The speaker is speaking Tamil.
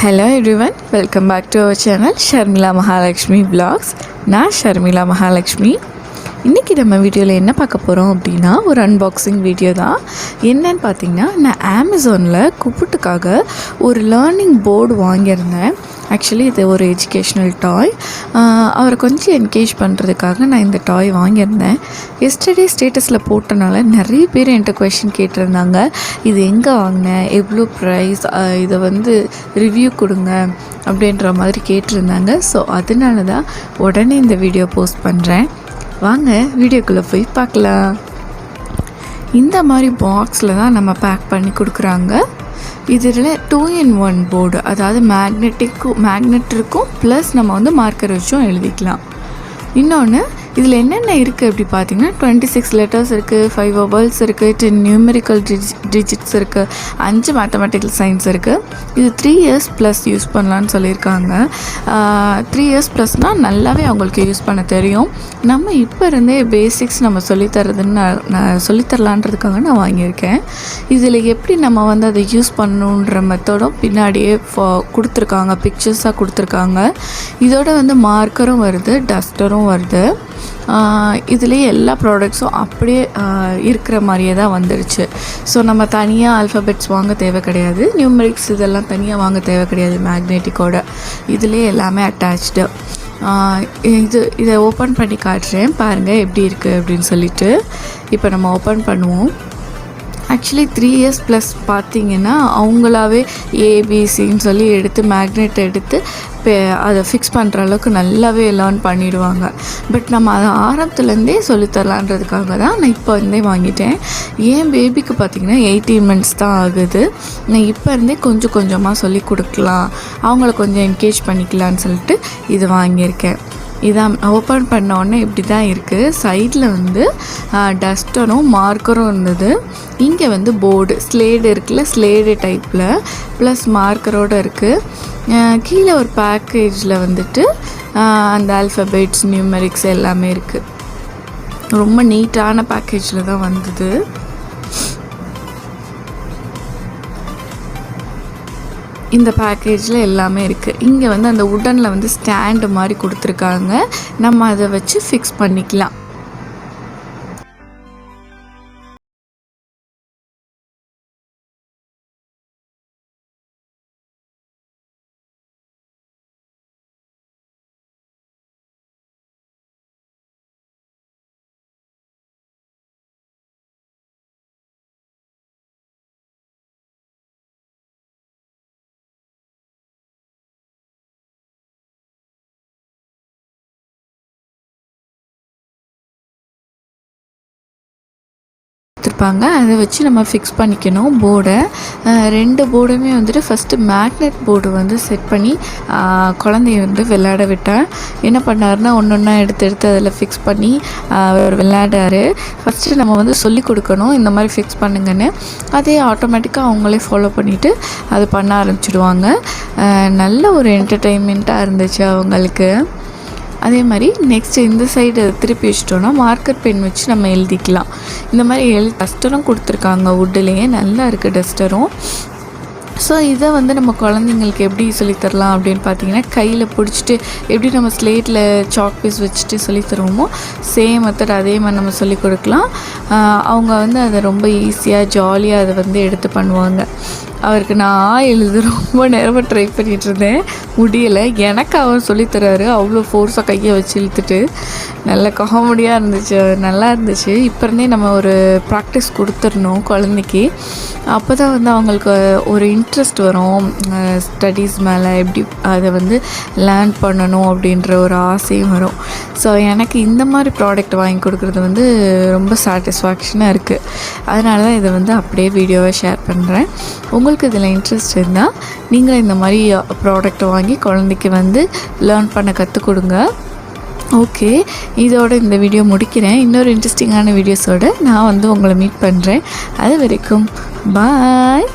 Hello everyone, welcome back to our channel sharmilamahalakshmivlogs. நான் ஷர்மிளமாஹாலக்ஷ்மி. இன்றைக்கி நம்ம வீடியோவில் என்ன பார்க்க போகிறோம் அப்படின்னா ஒரு அன்பாக்சிங் வீடியோ தான். என்னன்னு பார்த்திங்கன்னா, நான் அமேசானில் குப்புட்டுக்காக ஒரு லேர்னிங் போர்டு வாங்கியிருந்தேன். ஆக்சுவலி இது ஒரு எஜுகேஷ்னல் டாய். அவரை கொஞ்சம் என்கேஜ் பண்ணுறதுக்காக நான் இந்த டாய் வாங்கியிருந்தேன். எஸ்டர்டே ஸ்டேட்டஸில் போட்டனால நிறைய பேர் என்கிட்ட கொஷின் கேட்டிருந்தாங்க. இது எங்கே வாங்கினேன், எவ்வளோ ப்ரைஸ், இதை ரிவ்யூ கொடுங்க அப்படின்ற மாதிரி கேட்டிருந்தாங்க. ஸோ அதனால தான் உடனே இந்த வீடியோ போஸ்ட் பண்ணுறேன். வாங்க வீடியோக்குள்ளே போய் பார்க்கலாம். இந்த மாதிரி பாக்ஸில் தான் நம்ம பேக் பண்ணி கொடுக்குறாங்க. இதில் 2-in-1 போர்டு, அதாவது மேக்னெட் இருக்கும், ப்ளஸ் நம்ம மார்க்கர் வச்சும் எழுதிக்கலாம். இன்னொன்று இதில் என்னென்ன இருக்குது அப்படி பார்த்திங்கன்னா 26 லெட்டர்ஸ் இருக்குது, 5 வவல்ஸ் இருக்குது, 10 நியூமெரிக்கல் டிஜிட்ஸ் இருக்குது, 5 மேத்தமெட்டிக்கல் சயின்ஸ் இருக்குது. இது 3 இயர்ஸ் ப்ளஸ் யூஸ் பண்ணலான்னு சொல்லியிருக்காங்க. 3 இயர்ஸ் ப்ளஸ்னால் நல்லாவே அவங்களுக்கு யூஸ் பண்ண தெரியும். நம்ம இப்போ இருந்தே பேசிக்ஸ் நம்ம சொல்லித்தரலான்றதுக்காக நான் வாங்கியிருக்கேன். இதில் எப்படி நம்ம அதை யூஸ் பண்ணணுன்ற மெத்தடும் பின்னாடியே கொடுத்துருக்காங்க, பிக்சர்ஸாக கொடுத்துருக்காங்க. இதோட மார்க்கரும் வருது, டஸ்டரும் வருது. இதுலேயே எல்லா ப்ராடக்ட்ஸும் அப்படியே இருக்கிற மாதிரியே தான் வந்துடுச்சு. ஸோ நம்ம தனியாக ஆல்ஃபபெட்ஸ் வாங்க தேவை கிடையாது, நியூமெரிக்ஸ் இதெல்லாம் தனியாக வாங்க தேவை கிடையாது. மேக்னெட்டிக்கோட இதுலேயே எல்லாமே அட்டாச்டு. இதை ஓப்பன் பண்ணி காட்டுறேன், பாருங்கள் எப்படி இருக்குது அப்படின்னு சொல்லிட்டு. இப்போ நம்ம ஓப்பன் பண்ணுவோம். ஆக்சுவலி 3 இயர்ஸ் ப்ளஸ் பார்த்திங்கன்னா அவங்களாவே ஏபிசின்னு சொல்லி எடுத்து மேக்னெட் எடுத்து அதை ஃபிக்ஸ் பண்ணுற அளவுக்கு நல்லாவே லேர்ன் பண்ணிடுவாங்க. பட் நம்ம அதை ஆரம்பத்துலேருந்தே சொல்லித்தரலான்றதுக்காக தான் நான் இப்போ வாங்கிட்டேன். ஏன் பேபிக்கு பார்த்திங்கன்னா 18 months தான் ஆகுது. நான் இப்போ இருந்தே கொஞ்சம் கொஞ்சமாக சொல்லி கொடுக்கலாம், அவங்கள கொஞ்சம் என்கேஜ் பண்ணிக்கலான்னு சொல்லிட்டு இது வாங்கியிருக்கேன். இதான் ஓப்பன் பண்ண உடனே இப்படி தான் இருக்குது. சைடில் டஸ்டரும் மார்க்கரும் இருந்தது. இங்கே போர்டு ஸ்லேடு இருக்குல்ல, ஸ்லேடு டைப்பில் ப்ளஸ் மார்க்கரோடு இருக்குது. கீழே ஒரு பேக்கேஜில் அந்த ஆல்ஃபபெட்ஸ், நியூமெரிக்ஸ் எல்லாமே இருக்குது. ரொம்ப நீட்டான பேக்கேஜில் தான் வந்தது. இந்த பேக்கேஜில் எல்லாமே இருக்குது. இங்கே அந்த உடனில் ஸ்டாண்டு மாதிரி கொடுத்துருக்காங்க, நம்ம அதை வச்சு ஃபிக்ஸ் பண்ணிக்கலாம். அதை வச்சு நம்ம ஃபிக்ஸ் பண்ணிக்கணும் போர்டை. 2 போர்டுமே ஃபஸ்ட்டு மேக்னெட் போர்டு செட் பண்ணி குழந்தைய விளையாட விட்டேன். என்ன பண்ணாருன்னா ஒன்றா எடுத்து அதில் ஃபிக்ஸ் பண்ணி அவர் விளையாடாரு. ஃபஸ்ட்டு நம்ம சொல்லி கொடுக்கணும் இந்த மாதிரி ஃபிக்ஸ் பண்ணுங்கன்னு. அதே ஆட்டோமேட்டிக்காக அவங்களே ஃபாலோ பண்ணிவிட்டு அது பண்ண ஆரம்பிச்சிடுவாங்க. நல்ல ஒரு என்டர்டெயின்மெண்ட்டாக இருந்துச்சு அவங்களுக்கு. அதே மாதிரி நெக்ஸ்ட்டு இந்த சைடு திருப்பி வச்சிட்டோன்னா மார்க்கர் பென் வச்சு நம்ம எழுதிக்கலாம். இந்த மாதிரி டஸ்டரும் கொடுத்துருக்காங்க, வுட்டுலேயே நல்லா இருக்குது டஸ்டரும். ஸோ இதை நம்ம குழந்தைங்களுக்கு எப்படி சொல்லித்தரலாம் அப்படின்னு பார்த்தீங்கன்னா, கையில் பிடிச்சிட்டு எப்படி நம்ம ஸ்லேட்டில் சாக் பீஸ் வச்சுட்டு சொல்லித்தருவோமோ சேம் மெத்தட் அதே மாதிரி நம்ம சொல்லிக் கொடுக்கலாம். அவங்க அதை ரொம்ப ஈஸியாக ஜாலியாக அதை எடுத்து பண்ணுவாங்க. அவருக்கு நான் எழுத ரொம்ப நேரமாக ட்ரை பண்ணிகிட்டு இருந்தேன், முடியலை. எனக்கு அவர் சொல்லித்தராரு, அவ்வளோ ஃபோர்ஸாக கையை வச்சு இழுத்துட்டு. நல்ல காமெடியாக இருந்துச்சு, நல்லா இருந்துச்சு. இப்போ இருந்தே நம்ம ஒரு ப்ராக்டிஸ் கொடுத்துடணும் குழந்தைக்கு. அப்போ தான் அவங்களுக்கு ஒரு இன்ட்ரெஸ்ட் வரும் ஸ்டடீஸ் மேலே, எப்படி அதை லேர்ன் பண்ணணும் அப்படின்ற ஒரு ஆசையும் வரும். ஸோ எனக்கு இந்த மாதிரி ப்ராடக்ட் வாங்கி கொடுக்குறது ரொம்ப சாட்டிஸ்ஃபேக்ஷனாக இருக்குது. அதனால தான் இதை அப்படியே வீடியோவை ஷேர் பண்ணுறேன். உங்களுக்கு இதில் இன்ட்ரெஸ்ட் இருந்தால் நீங்களும் இந்த மாதிரி ப்ராடக்ட்டை வாங்கி குழந்தைக்கு லேர்ன் பண்ண கற்றுக் கொடுங்க. ஓகே, இதோட இந்த வீடியோ முடிக்கிறேன். இன்னொரு இன்ட்ரெஸ்டிங்கான வீடியோஸோடு நான் உங்களை மீட் பண்ணுறேன். அது வரைக்கும் பாய்.